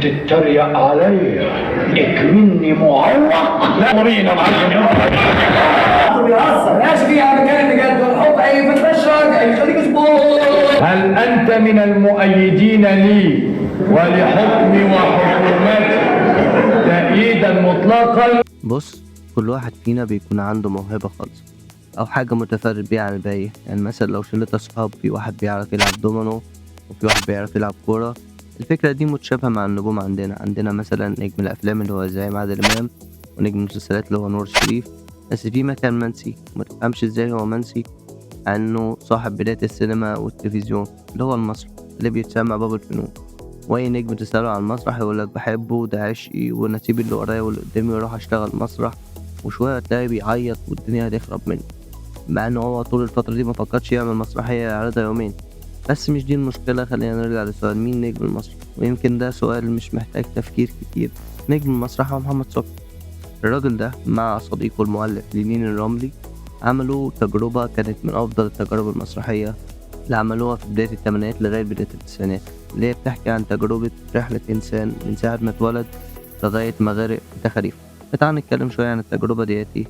بتتريق عليا اكمني معوق. لا ورينا يا معلم. بيهزر ماشي فيها مكان بجد والحب اي فترشك اي خليك اسبوع. هل انت من المؤيدين لي ولحكمي وحكومتي تأييدا مطلقا؟ بص، كل واحد فينا بيكون عنده موهبة خالصة أو حاجة متفرد بيها عن الباقي. يعني مثلا لو شلة أصحاب، في واحد بيعرف يلعب دومينو وفي واحد بيعرف يلعب كورة. الفكرة دي متشابهة مع النجوم عندنا مثلا نجم الأفلام اللي هو زعيم عادل إمام، ونجم المسلسلات اللي هو نور الشريف. بس في مكان منسي متفهمش ازاي هو منسي، عنه صاحب بداية السينما والتلفزيون اللي هو المسرح اللي بيتسمى باب الفنون. واي نجم تسأله عن المسرح يقولك بحبه، ده عشقي، وانا اسيب اللي ورايا واللي قدامي واروح اشتغل مسرح. وشوية تلاقيه بيعيط والدنيا هتخرب منه، مع ان هو طول الفترة دي مفكرش يعمل مسرحية يعرضها يومين. بس مش دي المشكلة، خلينا نرجع لسؤال مين نجم المسرح، ويمكن ده سؤال مش محتاج تفكير كتير. نجم المسرح هو محمد صبحي. الراجل ده مع صديقه المؤلف لينين الرملي عملوا تجربة كانت من أفضل التجارب المسرحية اللي عملوها في بداية الثمانينات لغاية بداية التسعينات، اللي هي بتحكي عن تجربة رحلة إنسان من ساعة ما اتولد لغاية ما غرق في تخاريف. تعال نتكلم شوية عن التجربة دياتي.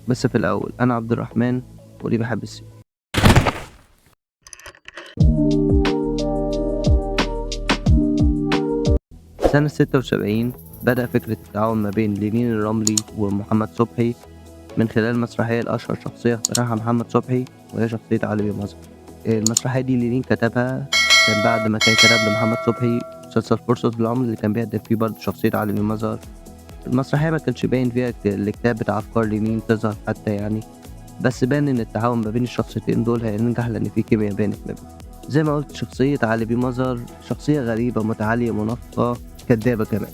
بس في الأول، أنا عبد الرحمن ودي بحب السينما. سنة 76 بدأ فكرة التعاون ما بين لينين الرملي ومحمد صبحي من خلال مسرحية الأشهر شخصية اخترعها محمد صبحي، وهي شخصية علي بيه مظهر. المسرحية دي لينين كتبها كان بعد ما كان كتب لمحمد صبحي مسلسل فرصة العمر اللي كان بيقدم فيه برضه شخصية علي بيه مظهر. المسرحية ما كانش باين فيها الكتاب بتاع أفكار لينين تظهر حتى يعني، بس بان إن التعاون ما بين الشخصيتين دول هينجح لأن في كيمياء بانت ما بينهم. زي ما قلت، شخصية علي بيه مظهر شخصية غريبة متعالية منافقة كدابة كمان.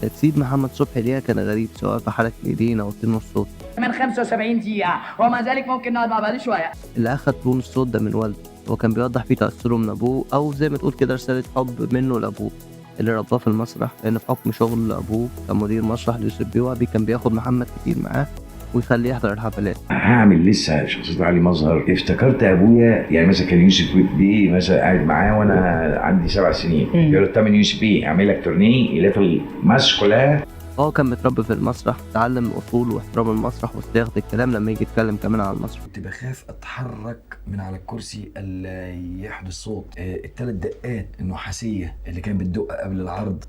تجسيد محمد صبحي ليها كان غريب، سواء في حركة الإيدين أو تون الصوت. من 75 دقيقة ومع ذلك ممكن نقعد مع بعض شوية. اللي أخد تون الصوت ده من والده، هو كان بيوضح فيه تأثره من أبوه، أو زي ما تقول كده رسالة حب منه لأبوه اللي رباه في المسرح، لأن في حكم شغل أبوه كان مدير مسرح ليوسف بيه كان بياخد محمد كتير معاه ويخليه يحضر الحفلات. هعمل لسه شخصية علي مظهر، افتكرت ابويا يعني مثلا كان يوسف بيه مثلا قاعد معاه وانا عندي 7 سنين، يقول له تمن يوسف بيه اعمل لك تورنيه يلف مصر كلها. هو كان متربي في المسرح، اتعلم اصول واحترام المسرح وصياغه الكلام لما يجي يتكلم كمان على المسرح. كنت بخاف اتحرك من على الكرسي الا يحدث صوت. الثلاث دقات النحاسيه اللي كانت بتدق قبل العرض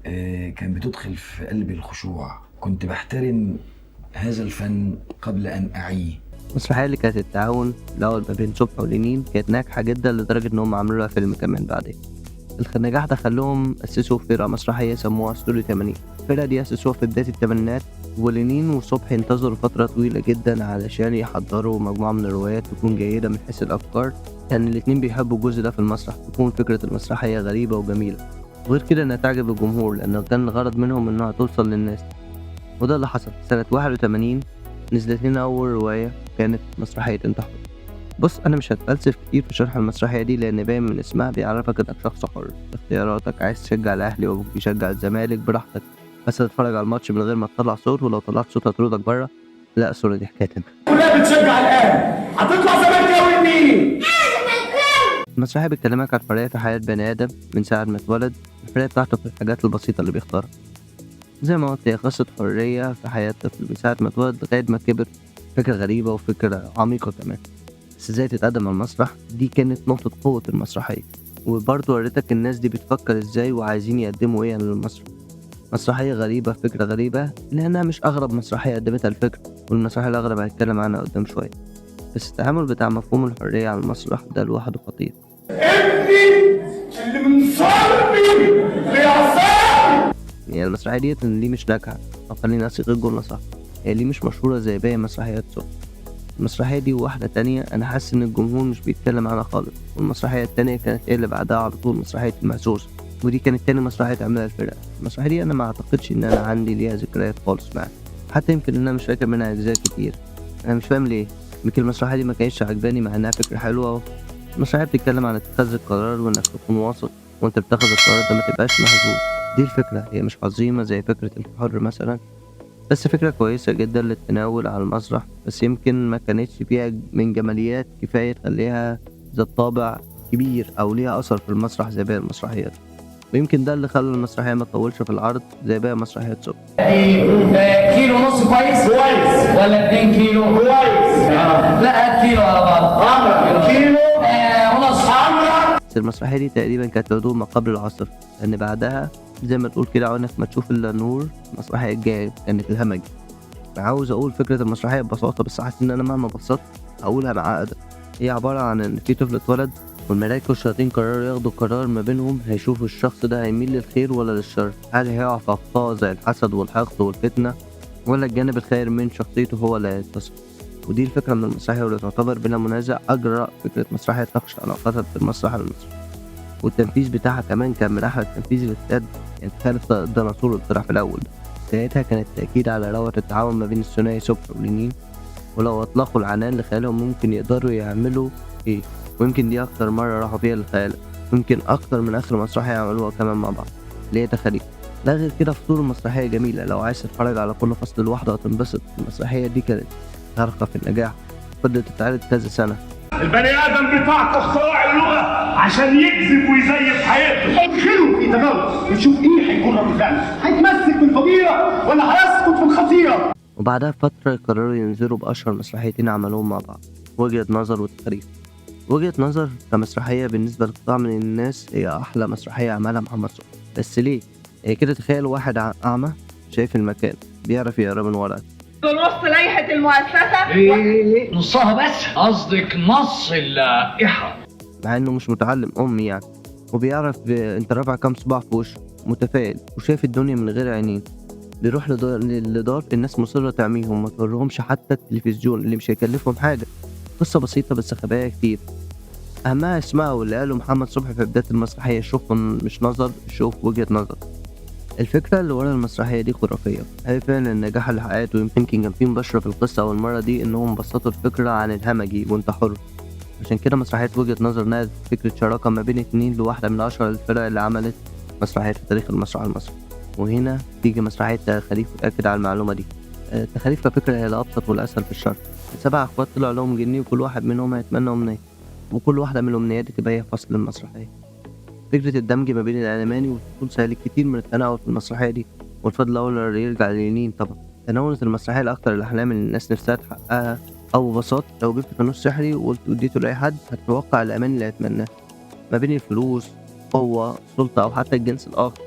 كان بتدخل في قلبي الخشوع. كنت بحترم هذا الفن قبل ان اعيه. المسرحيه اللي كانت التعاون الاول ما بين صبحي ولينين كانت ناجحه جدا لدرجه انهم عملوا لها فيلم كمان بعدين. النجاح ده خلوهم أسسوا فرقة مسرحية سموها ستوري 80. الفرقة دي أسسوها في بداية الثمانينات، ولينين وصبحي انتظروا فترة طويلة جدا علشان يحضروا مجموعة من الروايات تكون جيدة من حيث الأفكار. كان الاتنين بيحبوا الجزء ده في المسرح، تكون فكرة المسرحية غريبة وجميلة، وغير كده إنها تعجب الجمهور لأنه كان الغرض منهم إنها توصل للناس. وده اللي حصل. سنة 81 نزلت لنا أول رواية، كانت مسرحية انت حر. بص، انا مش هتفلسف كتير في شرح المسرحيه دي لان باين من اسمها بيعرفك انك شخص حر في اختياراتك. عايز تشجع الاهلي وابوك بيشجع الزمالك براحتك، بس تتفرج على الماتش من غير ما تطلع صوت، ولو طلعت صوت هتطردك بره. لا، سوري، دي حكايه تانية. كلها بتشجع الاهلي، هتطلع زملكاوي مين؟ المسرحيه بتكلمك عن الحريه في حياه بني ادم من ساعه ما اتولد، الحريه بتاعته في الحاجات البسيطه اللي بيختارها. زي ما قلت، هي قصه حريه في حياه طفل من ساعه ما اتولد لغايه ما كبر. فكره غريبه وفكره عميقه كمان، بس ازاي تتقدم على المسرح دي كانت نقطة قوة المسرحية. وبرضه وريتك الناس دي بتفكر ازاي وعايزين يقدموا ايه للمسرح. مسرحية غريبة، فكرة غريبة، لأنها مش أغرب مسرحية قدمتها الفكرة، والمسرحية الأغرب هنتكلم عنها قدام شوية. بس التعامل بتاع مفهوم الحرية على المسرح ده لوحده خطير. ابني اللي من صلبي بيعصاني. يعني المسرحية ديت ليه مش ناجحة، أو خليني أصيغ الجملة صح، هي ليه مش مشهورة زي باقي مسرحيات صبحي. المسرحية دي وواحدة تانية أنا حاسس إن الجمهور مش بيتكلم عنها خالص. والمسرحية التانية كانت هي اللي بعدها على طول، مسرحية المهزوز، ودي كانت تاني مسرحية تعملها الفرقة. المسرحية دي أنا ما أعتقدش إن أنا عندي ليها ذكريات خالص معاها، حتى يمكن إن أنا مش فاكر منها أجزاء كتير. أنا مش فاهم ليه، يمكن المسرحية دي ما كانتش عجباني مع إنها فكرة حلوة. المسرحية بتتكلم عن اتخاذ القرار وإنك تكون واثق وإنت بتاخد القرار ده، ما تبقاش مهزوز. دي الفكرة، هي مش عظيمة زي فكرة الحر مثلا، بس فكرة كويسة جدا للتناول على المسرح، بس يمكن ما كانتش فيها من جماليات كفاية تخليها ذات طابع كبير أو ليها أثر في المسرح زي باقي المسرحيات. ويمكن ده اللي خلى المسرحية ما تطولش في العرض زي باقي مسرحيات صبحي. كيلو ونص كويس ولا 2 كيلو كويس؟ لا هات كيلو على بعض. كيلو ونص. بس المسرحية دي تقريبا كانت عدوم ما قبل العصر، لأن بعدها زي ما تقول كده عينك ما تشوف إلا نور. المسرحية الجاية كانت الهمجي. عاوز أقول فكرة المسرحية ببساطة، بس حاسس إن أنا مهما بسطت أقولها معقدة. هي عبارة عن إن في طفل اتولد والملايكة والشياطين قرروا ياخدوا قرار ما بينهم، هيشوفوا الشخص ده هيميل للخير ولا للشر، هل هيقع في أخطاء زي الحسد والحقد والفتنة، ولا الجانب الخير من شخصيته هو اللي هيتصل. ودي الفكرة من المسرحية، واللي تعتبر بلا منازع أجرأ فكرة مسرحية تناقش علاقاتها في المسرح المصري. والتنفيذ بتاعها كمان كان من أحلى التنفيذ اللي اتقدم. يعني تخيل الديناصور اللي طلع في الأول ده، بدايتها كانت تأكيد على روعة التعاون ما بين الثنائي صبحي ولينين، ولو أطلقوا العنان لخيالهم ممكن يقدروا يعملوا إيه. ويمكن دي أكتر مرة راحوا فيها للخيال، يمكن أكتر من آخر مسرحية عملوها كمان مع بعض اللي هي تخاريف. لا غير كده فصول المسرحية جميلة، لو عايز تتفرج على كل فصل لوحده هتنبسط. المسرحية دي كانت خارقة في النجاح، فضلت تتعرض كذا سنة. البني ادم بتاعكم اخترع اللغه عشان يكذب ويزيف حياته. ادخلوا في تجارب ونشوف ايه هيكون رد فعله، هيتمسك بالفضيله ولا هيسقط في الخطيئه. وبعدها بفترة قرروا ينزلوا بأشهر مسرحيتين عملوهم مع بعض، وجهة نظر وتخاريف. وجهة نظر كمسرحية بالنسبة لقطاع من الناس هي أحلى مسرحية عملها محمد صبحي. بس ليه؟ هي كده تخيل واحد أعمى شايف المكان بيعرف يقرا من ورقة. نص لائحة المؤسسة ايه نصها بس؟ قصدك نص اللائحه؟ مع إنه مش متعلم أمي يعني، وبيعرف أنت رافع كام صباع في وشه، متفائل وشايف الدنيا من غير عينين. بيروح لدار الناس مصرة تعميهم، ما توريهمش حتى التلفزيون اللي مش هيكلفهم حاجة. قصة بسيطة بس خبايا كتير. أهمها اسمها واللي قاله محمد صبحي في بداية المسرحية: شوف مش نظر، شوف وجهة نظر. الفكرة اللي ورا المسرحية دي خرافية، هي فعلا النجاح اللي حققته. يمكن كان فيه مباشرة في القصة أول مرة دي إنهم بسطوا الفكرة عن الهمجي وأنت حر. عشان كده مسرحية وجهة نظر نقلت فكرة شراكة ما بين 2 لواحدة من 10 الفرق اللي عملت مسرحيات في تاريخ المسرح المصري. وهنا تيجي مسرحية تخاريف وتأكد على المعلومة دي. تخاريف كفكرة هي الأبسط والأسهل في الشرح. 7 أخوات طلع لهم جنيه وكل واحد منهم هيتمنى أمنية، وكل واحدة من الأمنيات دي تبقى هي فصل المسرحية. فكرة الدمج ما بين الألماني والفصول سهل كتير من التناول في المسرحية دي، والفضل الأول يرجع للينين طبعا. تناولت المسرحية لأكتر الأحلام اللي الناس نفسها تحققها، أو ببساطة لو جبت فانوس سحري وقلت وديته لأي حد هتتوقع الأمان اللي هيتمناه، ما بين الفلوس، قوة، سلطة، أو حتى الجنس الآخر.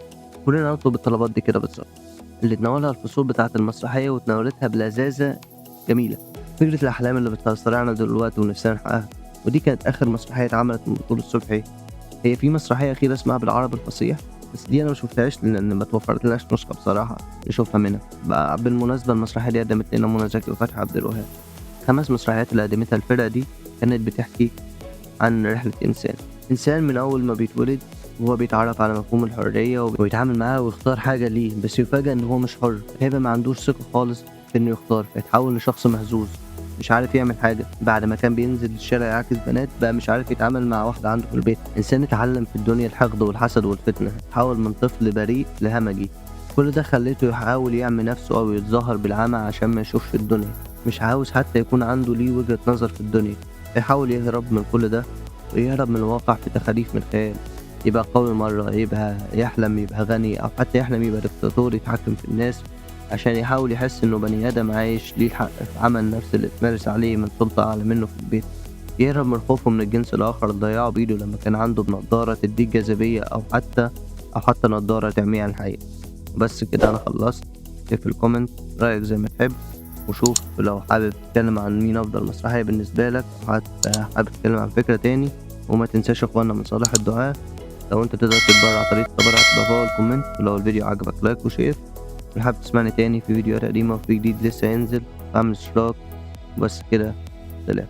كلنا نطلب الطلبات دي كده بالظبط اللي تناولها الفصول بتاعة المسرحية، وتناولتها بلذاذة جميلة. فكرة الأحلام اللي بتسترعنا دلوقتي ونفسنا نحققها. ودي كانت آخر مسرحية اتعملت من بطولة صبحي. هي في مسرحية أخيرة اسمها بالعربي الفصيح، بس دي أنا مشوفتهاش لأن ما توفرتلناش نسخة بصراحة نشوفها منها. بقى بالمناسبة المسرحية دي قدمت لنا منى زكي وفتحي عبد الوهاب. 5 مسرحيات اللي قدمتها الفرقة دي كانت بتحكي عن رحلة إنسان من أول ما بيتولد وهو بيتعرف على مفهوم الحرية وبيتعامل معاه ويختار حاجة ليه، بس يفاجأ إن هو مش حر. هيبقى ما عندوش ثقة خالص في إنه يختار، فيتحول لشخص مهزوز مش عارف يعمل حاجة. بعد ما كان بينزل الشارع يعاكس بنات بقى مش عارف يتعامل مع واحدة عنده في البيت. إنسان اتعلم في الدنيا الحقد والحسد والفتنة، تحول من طفل بريء لهمجي. كل ده خليته يحاول يعمي نفسه أو يتظاهر بالعمى عشان ما يشوفش الدنيا. مش عاوز حتى يكون عنده ليه وجهة نظر في الدنيا. يحاول يهرب من كل ده ويهرب من الواقع في تخاريف من خيال. يبقى قوي مرة، يبقى يحلم يبقى غني، أو حتى يحلم يبقى دكتاتور يتحكم في الناس عشان يحاول يحس إنه بني آدم عايش ليه الحق في عمل نفس اللي اتمارس عليه من سلطة أعلى منه في البيت. يهرب من خوفه من الجنس الآخر اللي ضيعه بإيده لما كان عنده بنضارة تديك جاذبية، أو حتى نضارة تعميه عن الحقيقة. بس كده أنا خلصت. اكتب في الكومنت رأيك زي ما تحب، وشوف لو حابب تتكلم عن مين أفضل مسرحية بالنسبة لك، أو حتى حابب تتكلم عن فكرة تاني. وما تنساش اخواننا من صالح الدعاء، لو انت تقدر تتبرع عن طريق التبرع تبقى فوق الكومنت. ولو الفيديو عجبك لايك وشير، ولو حابب تسمعني تاني في فيديوهات قديمة وفي جديد لسه هينزل اعمل اشتراك. وبس كده، سلام.